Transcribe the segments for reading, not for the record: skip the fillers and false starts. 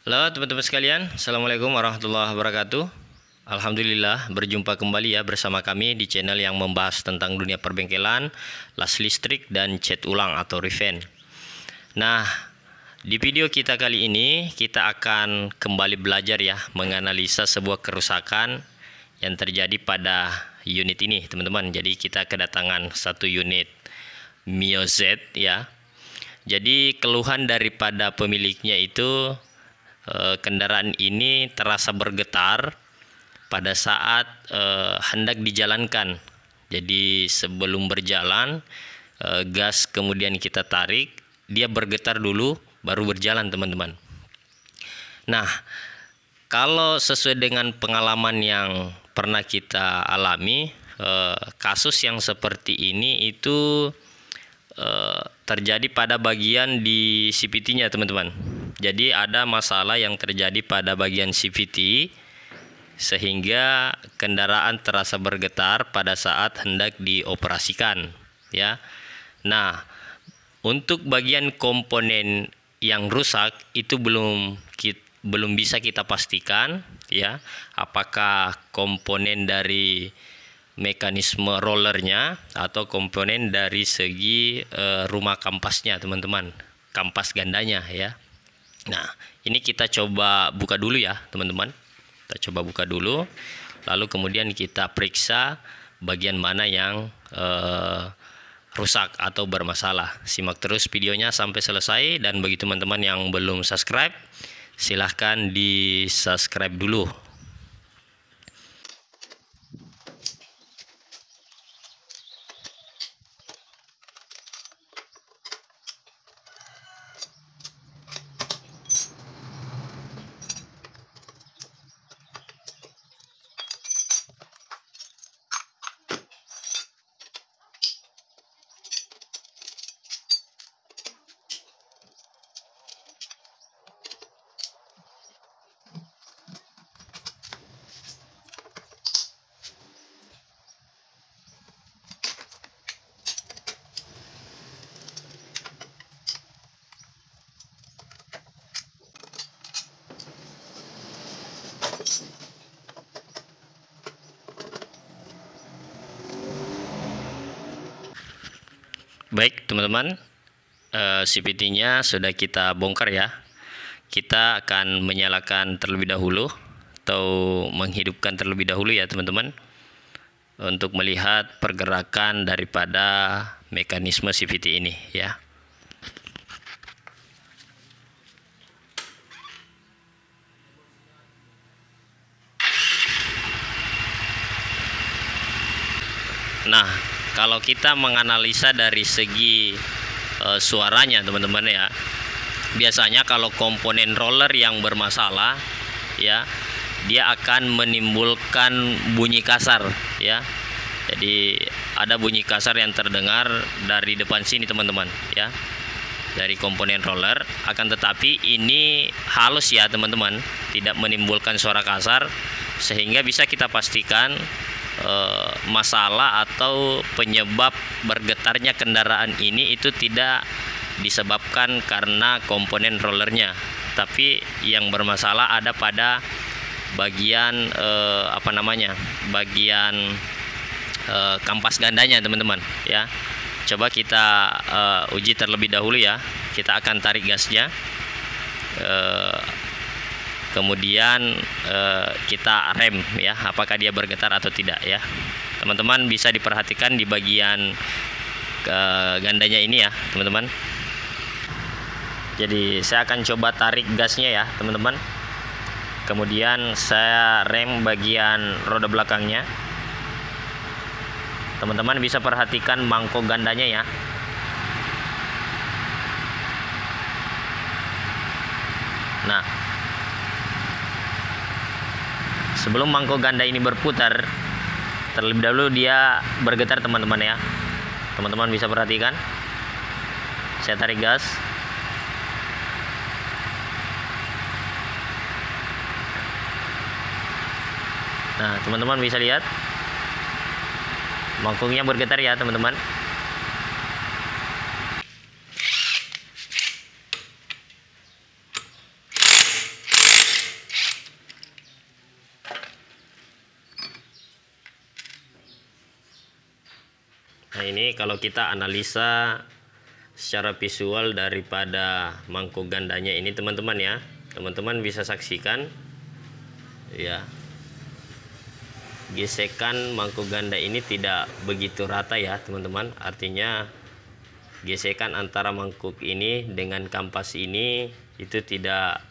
Halo teman-teman sekalian, Assalamualaikum warahmatullahi wabarakatuh. Alhamdulillah berjumpa kembali ya bersama kami di channel yang membahas tentang dunia perbengkelan, las listrik, dan cat ulang atau revamp. Nah, di video kita kali ini kita akan kembali belajar ya menganalisa sebuah kerusakan yang terjadi pada unit ini teman-teman. Jadi kita kedatangan satu unit Mio Z ya. Jadi keluhan daripada pemiliknya itu kendaraan ini terasa bergetar pada saat hendak dijalankan. Jadi sebelum berjalan gas kemudian kita tarik, dia bergetar dulu baru berjalan teman-teman. Nah, kalau sesuai dengan pengalaman yang pernah kita alami, kasus yang seperti ini itu terjadi pada bagian di CVT-nya teman-teman. Jadi ada masalah yang terjadi pada bagian CVT sehingga kendaraan terasa bergetar pada saat hendak dioperasikan ya. Nah, untuk bagian komponen yang rusak itu belum bisa kita pastikan ya, apakah komponen dari mekanisme rollernya atau komponen dari segi rumah kampasnya teman-teman, kampas gandanya ya. Nah, ini kita coba buka dulu ya teman-teman. Kita coba buka dulu, lalu kemudian kita periksa bagian mana yang rusak atau bermasalah. Simak terus videonya sampai selesai, dan bagi teman-teman yang belum subscribe, silahkan di subscribe dulu. Baik teman-teman, CVT-nya sudah kita bongkar ya. Kita akan menyalakan terlebih dahulu atau menghidupkan terlebih dahulu ya teman-teman, untuk melihat pergerakan daripada mekanisme CVT ini ya. Nah, kalau kita menganalisa dari segi suaranya teman-teman ya, biasanya kalau komponen roller yang bermasalah ya, dia akan menimbulkan bunyi kasar ya. Jadi ada bunyi kasar yang terdengar dari depan sini teman-teman ya, dari komponen roller. Akan tetapi ini halus ya teman-teman, tidak menimbulkan suara kasar, sehingga bisa kita pastikan masalah atau penyebab bergetarnya kendaraan ini itu tidak disebabkan karena komponen rollernya, tapi yang bermasalah ada pada bagian bagian kampas gandanya teman-teman ya. Coba kita uji terlebih dahulu ya. Kita akan tarik gasnya, kemudian kita rem ya, apakah dia bergetar atau tidak ya. Teman-teman bisa diperhatikan di bagian gandanya ini ya teman-teman. Jadi saya akan coba tarik gasnya ya teman-teman, kemudian saya rem bagian roda belakangnya. Teman-teman bisa perhatikan mangkok gandanya ya. Nah, sebelum mangkok ganda ini berputar, terlebih dahulu dia bergetar teman-teman ya. Teman-teman bisa perhatikan. Saya tarik gas. Nah, teman-teman bisa lihat mangkoknya bergetar ya teman-teman. Nah, ini kalau kita analisa secara visual daripada mangkok gandanya ini teman-teman ya, teman-teman bisa saksikan ya, gesekan mangkok ganda ini tidak begitu rata ya teman-teman. Artinya gesekan antara mangkuk ini dengan kampas ini itu tidak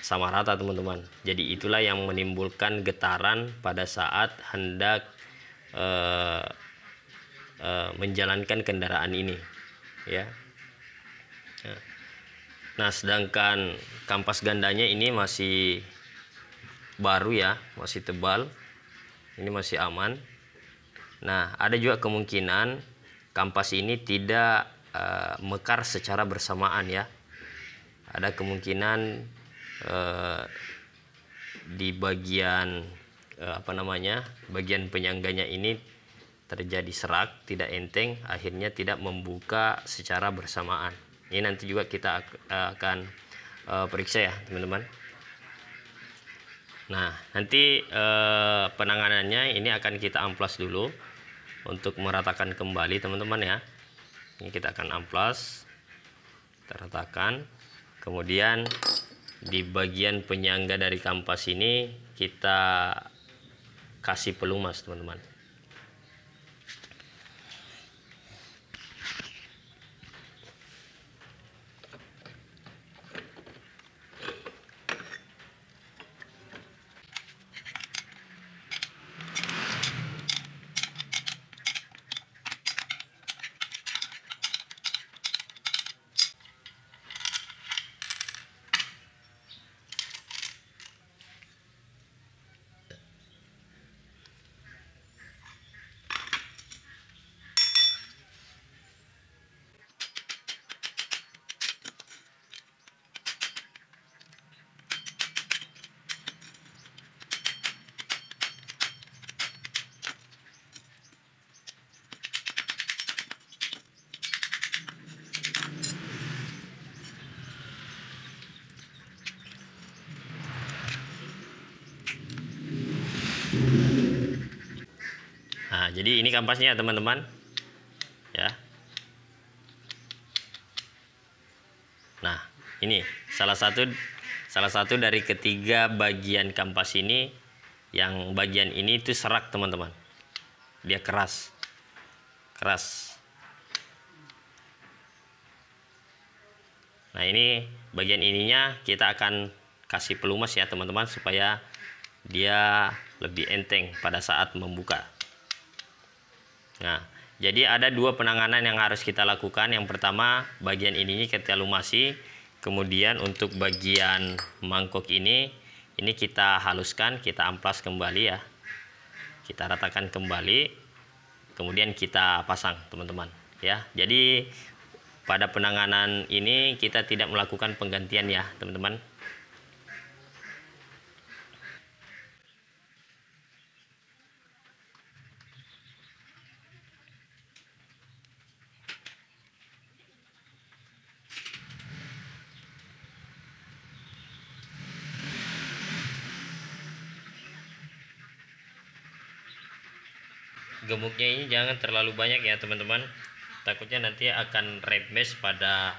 sama rata teman-teman. Jadi itulah yang menimbulkan getaran pada saat hendak menjalankan kendaraan ini ya. Nah, sedangkan kampas gandanya ini masih baru ya, masih tebal, ini masih aman. Nah, ada juga kemungkinan kampas ini tidak mekar secara bersamaan ya. Ada kemungkinan di bagian bagian penyangganya ini terjadi serak, tidak enteng, akhirnya tidak membuka secara bersamaan. Ini nanti juga kita akan periksa ya teman-teman. Nah, nanti penanganannya ini akan kita amplas dulu untuk meratakan kembali teman-teman ya. Ini kita akan amplas, kita ratakan. Kemudian di bagian penyangga dari kampas ini kita kasih pelumas teman-teman. Nah, jadi ini kampasnya teman-teman ya. Nah, ini salah satu dari ketiga bagian kampas ini. Yang bagian ini itu serak teman-teman, dia keras. Nah, ini bagian ininya kita akan kasih pelumas ya teman-teman, supaya dia lebih enteng pada saat membuka. Nah, jadi ada dua penanganan yang harus kita lakukan. Yang pertama, bagian ininya kita lumasi. Kemudian untuk bagian mangkok ini kita haluskan, kita amplas kembali ya. Kita ratakan kembali. Kemudian kita pasang teman-teman ya. Jadi pada penanganan ini kita tidak melakukan penggantian ya teman-teman. Gemuknya ini jangan terlalu banyak ya teman-teman, takutnya nanti akan rembes pada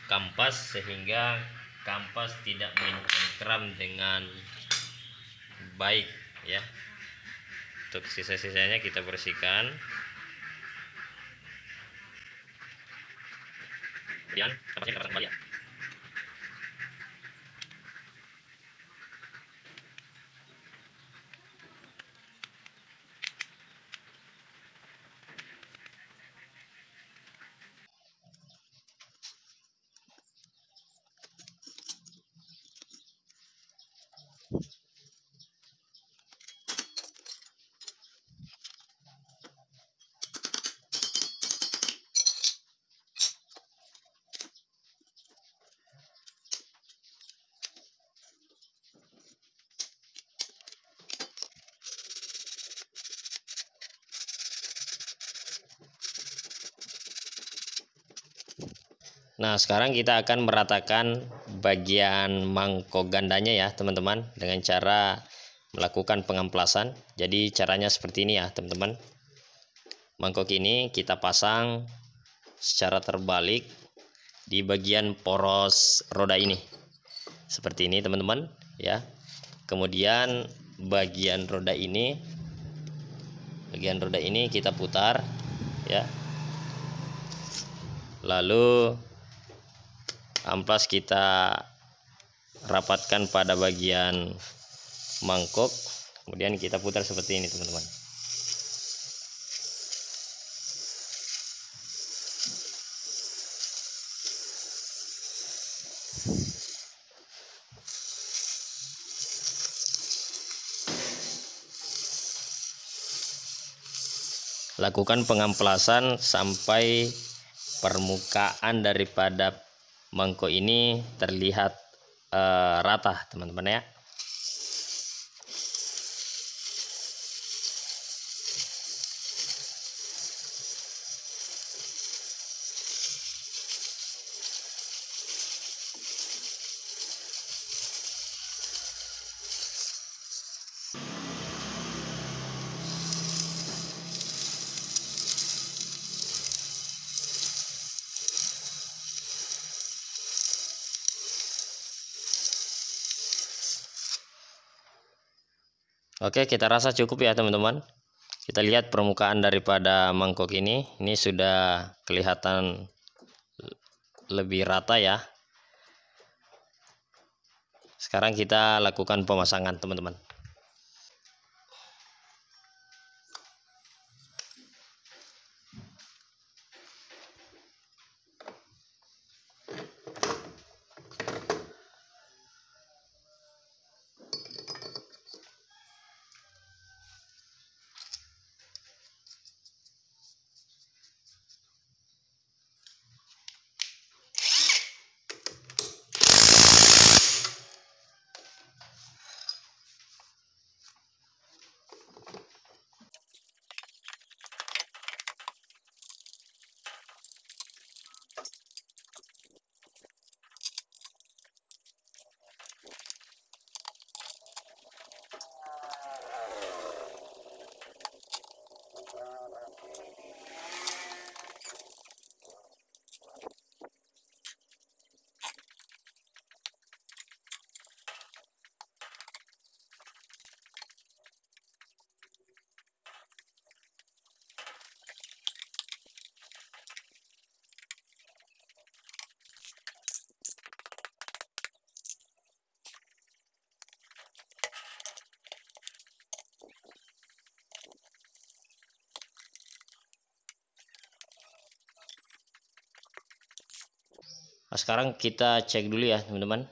kampas sehingga kampas tidak mencengkram dengan baik ya. Untuk sisa-sisanya kita bersihkan. Kemudian kampasnya kita pasang kembali ya. Nah, sekarang kita akan meratakan bagian mangkok gandanya ya teman-teman, dengan cara melakukan pengamplasan. Jadi caranya seperti ini ya teman-teman. mangkok ini kita pasang secara terbalik di bagian poros roda ini, seperti ini teman-teman ya. Kemudian bagian roda ini kita putar ya, lalu amplas kita rapatkan pada bagian mangkok, kemudian kita putar seperti ini teman-teman. Lakukan pengamplasan sampai permukaan daripada mangkok ini terlihat rata teman-teman ya. Oke, kita rasa cukup ya teman-teman. Kita lihat permukaan daripada mangkok ini sudah kelihatan lebih rata ya. Sekarang kita lakukan pemasangan teman-teman. Nah, sekarang kita cek dulu ya teman-teman.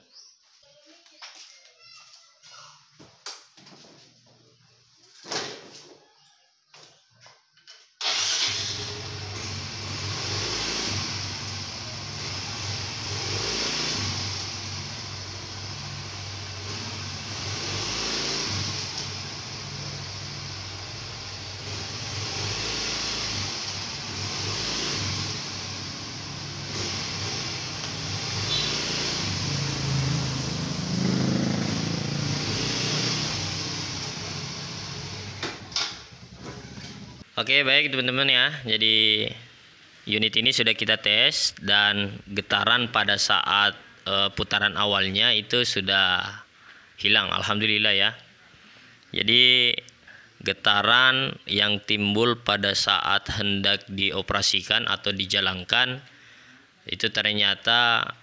Oke, baik teman-teman ya. Jadi unit ini sudah kita tes dan getaran pada saat putaran awalnya itu sudah hilang, alhamdulillah ya. Jadi getaran yang timbul pada saat hendak dioperasikan atau dijalankan itu ternyata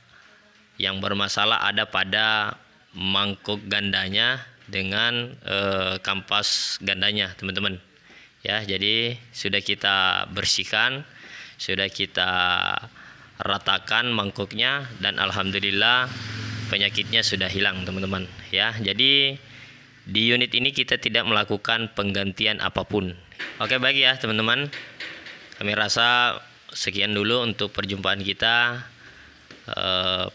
yang bermasalah ada pada mangkok gandanya dengan kampas gandanya teman-teman ya. Jadi sudah kita bersihkan, sudah kita ratakan mangkoknya dan alhamdulillah penyakitnya sudah hilang teman-teman ya. Jadi di unit ini kita tidak melakukan penggantian apapun. Oke, baik ya teman-teman, kami rasa sekian dulu untuk perjumpaan kita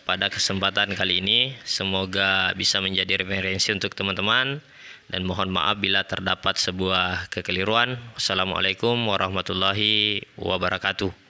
pada kesempatan kali ini. Semoga bisa menjadi referensi untuk teman-teman. Dan mohon maaf bila terdapat sebuah kekeliruan. Wassalamualaikum warahmatullahi wabarakatuh.